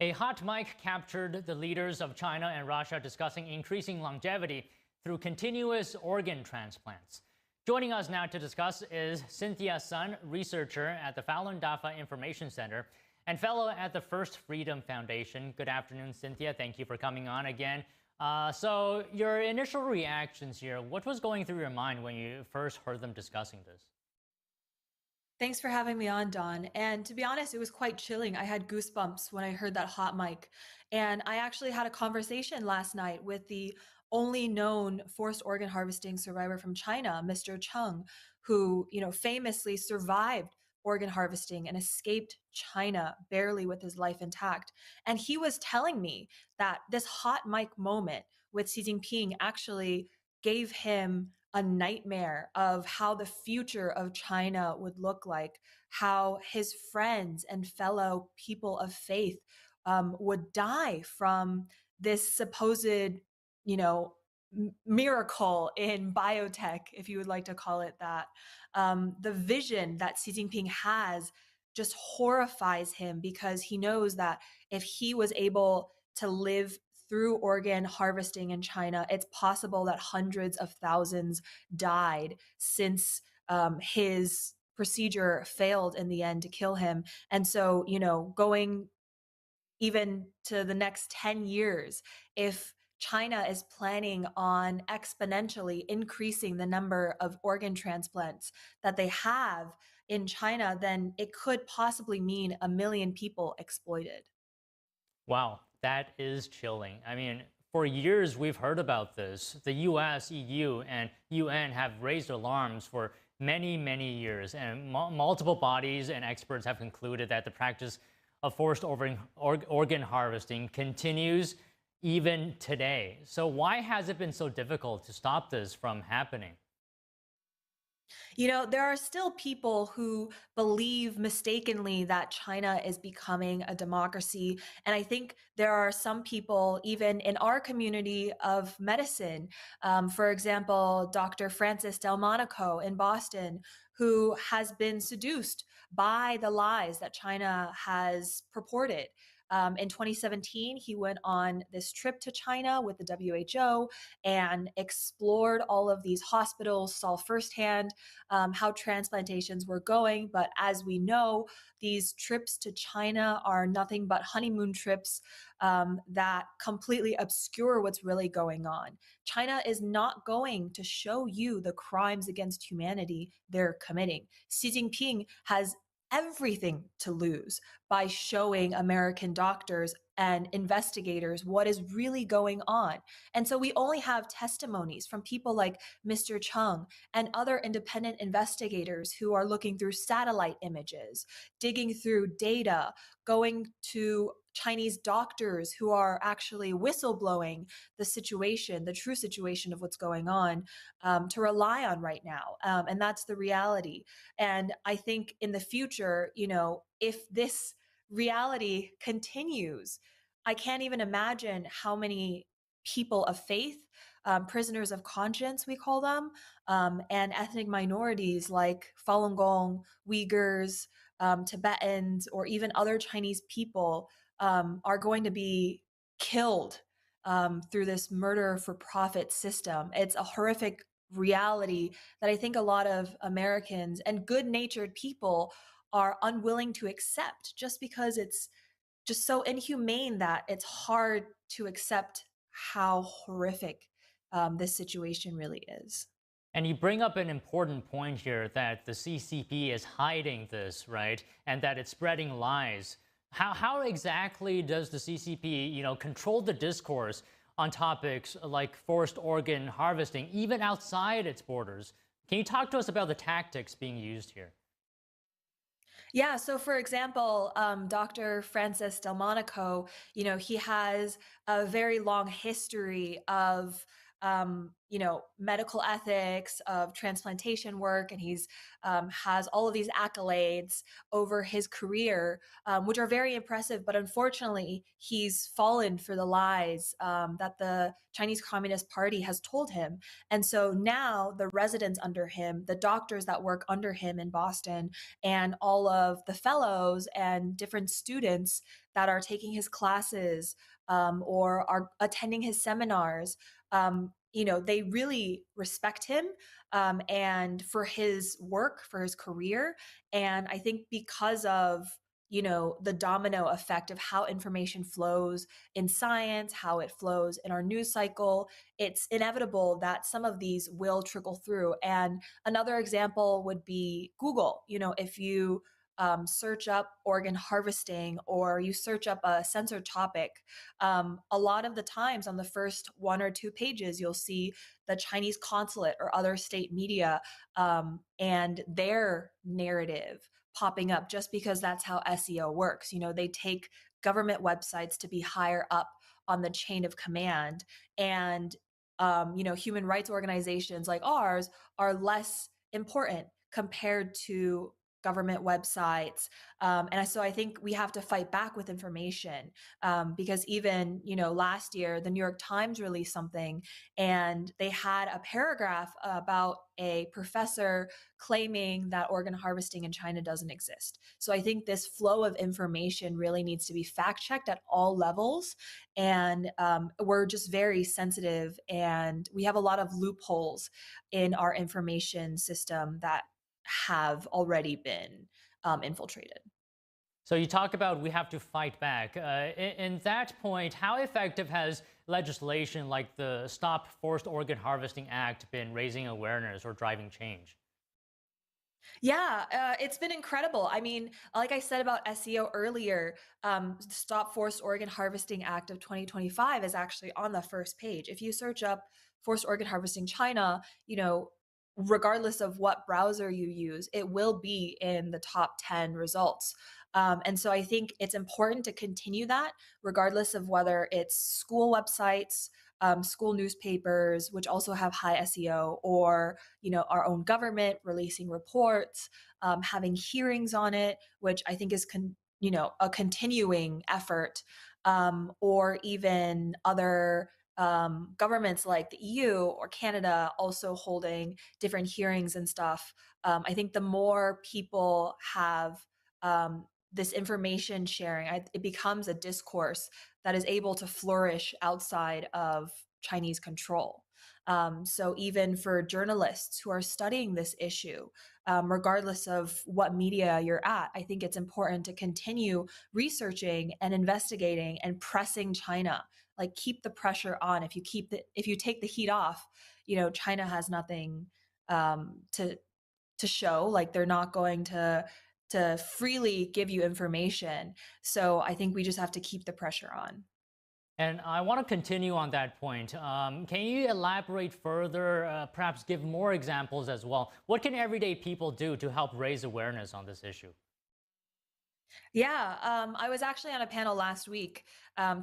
A hot mic captured the leaders of China and Russia discussing increasing longevity through continuous organ transplants. Joining us now to discuss is Cynthia Sun, researcher at the Falun Dafa Information Center and fellow at the First Freedom Foundation. Good afternoon, Cynthia. Thank you for coming on again. So your initial reactions here, what was going through your mind when you first heard them discussing this? Thanks for having me on, Don. And to be honest, it was quite chilling. I had goosebumps when I heard that hot mic. And I actually had a conversation last night with the only known forced organ harvesting survivor from China, Mr. Cheng, who, famously survived organ harvesting and escaped China barely with his life intact. And he was telling me that this hot mic moment with Xi Jinping actually gave him a nightmare of how the future of China would look like, how his friends and fellow people of faith would die from this supposed, miracle in biotech, if you would like to call it that. The vision that Xi Jinping has just horrifies him because he knows that if he was able to live through organ harvesting in China, it's possible that hundreds of thousands died since his procedure failed in the end to kill him. And so, going even to the next 10 years, if China is planning on exponentially increasing the number of organ transplants that they have in China, then it could possibly mean 1 million people exploited. Wow, that is chilling. I mean, for years we've heard about this. The US, EU, and UN have raised alarms for many, many years, and multiple bodies and experts have concluded that the practice of forced organ harvesting continues even today. So why has it been so difficult to stop this from happening? There are still people who believe mistakenly that China is becoming a democracy. And I think there are some people, even in our community of medicine, for example, Dr. Francis Delmonico in Boston, who has been seduced by the lies that China has purported. In 2017, he went on this trip to China with the WHO and explored all of these hospitals, saw firsthand how transplantations were going. But as we know, these trips to China are nothing but honeymoon trips that completely obscure what's really going on. China is not going to show you the crimes against humanity they're committing. Xi Jinping has everything to lose by showing American doctors and investigators what is really going on. And so we only have testimonies from people like Mr. Cheng and other independent investigators who are looking through satellite images, digging through data, going to Chinese doctors who are actually whistleblowing the situation, the true situation of what's going on, to rely on right now. And that's the reality. And I think in the future, if this reality continues, I can't even imagine how many people of faith, prisoners of conscience, we call them, and ethnic minorities like Falun Gong, Uyghurs, Tibetans, or even other Chinese people are going to be killed through this murder for profit system. It's a horrific reality that I think a lot of Americans and good-natured people are unwilling to accept just because it's just so inhumane that it's hard to accept how horrific this situation really is. And you bring up an important point here that the CCP is hiding this, right? And that it's spreading lies. How exactly does the CCP, control the discourse on topics like forced organ harvesting, even outside its borders? Can you talk to us about the tactics being used here? Yeah, so for example, Dr. Francis Delmonico, he has a very long history of medical ethics, of transplantation work, and he's has all of these accolades over his career, which are very impressive. But unfortunately, he's fallen for the lies that the Chinese Communist Party has told him. And so now the residents under him, the doctors that work under him in Boston, and all of the fellows and different students that are taking his classes or are attending his seminars, they really respect him and for his work, for his career. And I think because of the domino effect of how information flows in science, how it flows in our news cycle, it's inevitable that some of these will trickle through. And another example would be Google. If you search up organ harvesting or you search up a censored topic, a lot of the times on the first 1 or 2 pages, you'll see the Chinese consulate or other state media and their narrative popping up, just because that's how SEO works. They take government websites to be higher up on the chain of command, and human rights organizations like ours are less important compared to government websites. And so I think we have to fight back with information because even, last year, the New York Times released something and they had a paragraph about a professor claiming that organ harvesting in China doesn't exist. So I think this flow of information really needs to be fact checked at all levels. And we're just very sensitive, and we have a lot of loopholes in our information system that have already been infiltrated. So you talk about we have to fight back. In that point, how effective has legislation like the Stop Forced Organ Harvesting Act been raising awareness or driving change? Yeah, it's been incredible. I mean, like I said about SEO earlier, Stop Forced Organ Harvesting Act of 2025 is actually on the first page. If you search up forced organ harvesting China, regardless of what browser you use, it will be in the top 10 results. And so I think it's important to continue that, regardless of whether it's school websites, school newspapers, which also have high SEO, or our own government releasing reports, having hearings on it, which I think is a continuing effort, or even other governments like the EU or Canada also holding different hearings and stuff. I think the more people have this information sharing, it becomes a discourse that is able to flourish outside of Chinese control. So even for journalists who are studying this issue, regardless of what media you're at, I think it's important to continue researching and investigating and pressing China. Like, keep the pressure on. If you take the heat off, China has nothing to show. Like, they're not going to freely give you information. So I think we just have to keep the pressure on. And I want to continue on that point. Can you elaborate further, perhaps give more examples as well? What can everyday people do to help raise awareness on this issue? Yeah, I was actually on a panel last week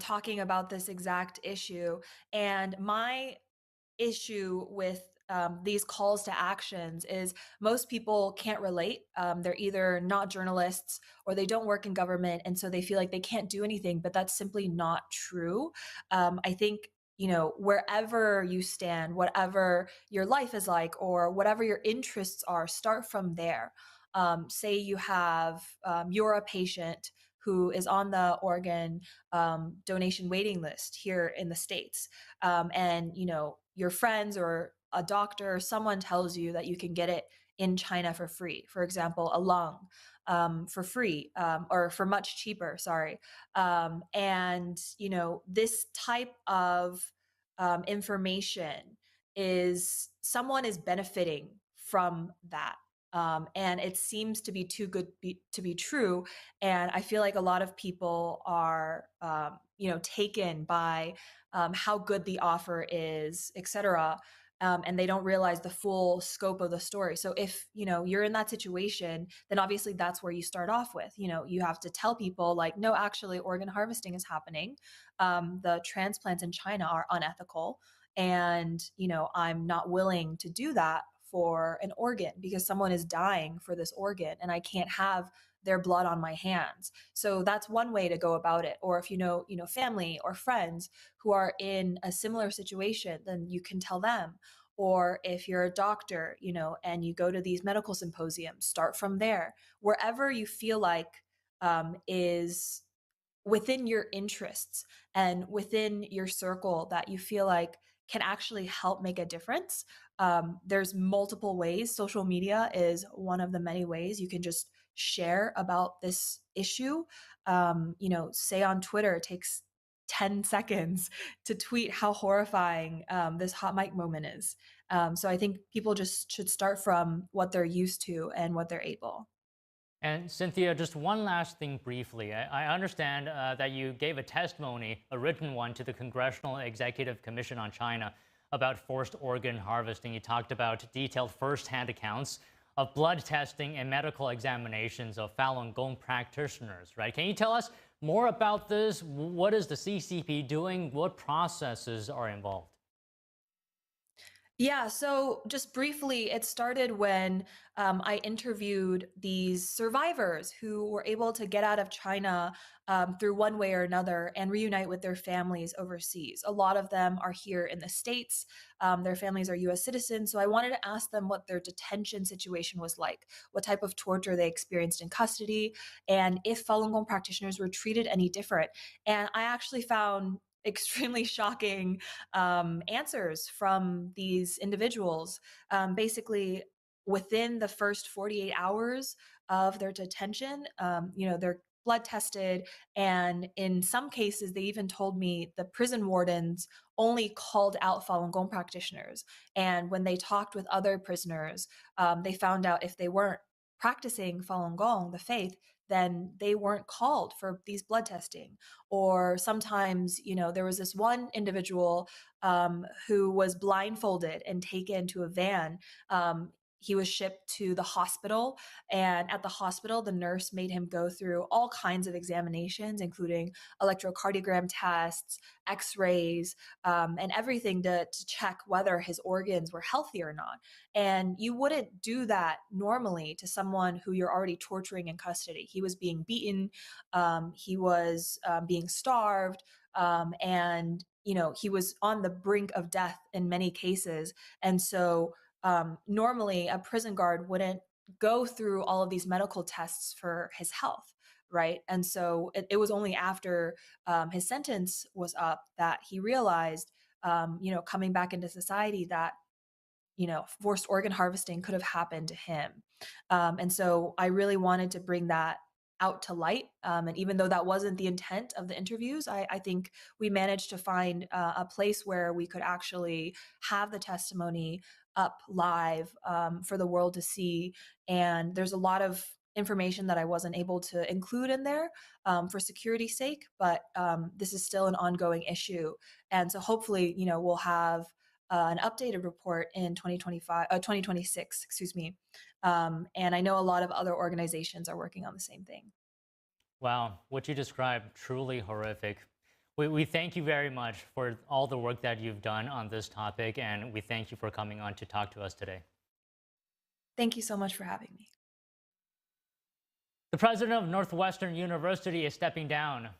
talking about this exact issue. And my issue with these calls to actions is most people can't relate. They're either not journalists or they don't work in government, and so they feel like they can't do anything, but that's simply not true. I think wherever you stand, whatever your life is like, or whatever your interests are, start from there. Say you're a patient who is on the organ donation waiting list here in the States, and your friends or a doctor or someone tells you that you can get it in China for free. For example, a lung for free, or for much cheaper. Sorry, and this type of information is someone is benefiting from that. And it seems to be too good to be true. And I feel like a lot of people are, taken by how good the offer is, et cetera. And they don't realize the full scope of the story. So if, you're in that situation, then obviously that's where you start off with. You have to tell people like, no, actually organ harvesting is happening. The transplants in China are unethical. and, I'm not willing to do that for an organ because someone is dying for this organ and I can't have their blood on my hands. So that's one way to go about it. Or if you know family or friends who are in a similar situation, then you can tell them. Or if you're a doctor, and you go to these medical symposiums, start from there. Wherever you feel like is within your interests and within your circle that you feel like can actually help make a difference. There's multiple ways. Social media is one of the many ways you can just share about this issue. Say on Twitter, it takes 10 seconds to tweet how horrifying this hot mic moment is. So I think people just should start from what they're used to and what they're able. And Cynthia, just one last thing briefly. I understand that you gave a testimony, a written one, to the Congressional Executive Commission on China about forced organ harvesting. You talked about detailed firsthand accounts of blood testing and medical examinations of Falun Gong practitioners, right? Can you tell us more about this? What is the CCP doing? What processes are involved? Yeah, so just briefly, it started when I interviewed these survivors who were able to get out of China through one way or another and reunite with their families overseas. A lot of them are here in the States. Their families are US citizens. So I wanted to ask them what their detention situation was like, what type of torture they experienced in custody, and if Falun Gong practitioners were treated any different. And I actually found extremely shocking answers from these individuals. Basically, within the first 48 hours of their detention, they're blood tested. And in some cases, they even told me the prison wardens only called out Falun Gong practitioners. And when they talked with other prisoners, they found out if they weren't practicing Falun Gong, the faith, then they weren't called for these blood testing. Or sometimes, there was this one individual who was blindfolded and taken to a van. He was shipped to the hospital, and at the hospital, the nurse made him go through all kinds of examinations, including electrocardiogram tests, x-rays, and everything to check whether his organs were healthy or not. And you wouldn't do that normally to someone who you're already torturing in custody. He was being beaten, he was being starved, and he was on the brink of death in many cases. And so normally a prison guard wouldn't go through all of these medical tests for his health, right? And so it was only after his sentence was up that he realized, coming back into society, that forced organ harvesting could have happened to him. And so I really wanted to bring that out to light. And even though that wasn't the intent of the interviews, I think we managed to find a place where we could actually have the testimony up live for the world to see. And there's a lot of information that I wasn't able to include in there for security's sake, but this is still an ongoing issue. And so hopefully, we'll have an updated report in 2026, excuse me. And I know a lot of other organizations are working on the same thing. Wow, what you described, truly horrific. We thank you very much for all the work that you've done on this topic, and we thank you for coming on to talk to us today. Thank you so much for having me. The president of Northwestern University is stepping down.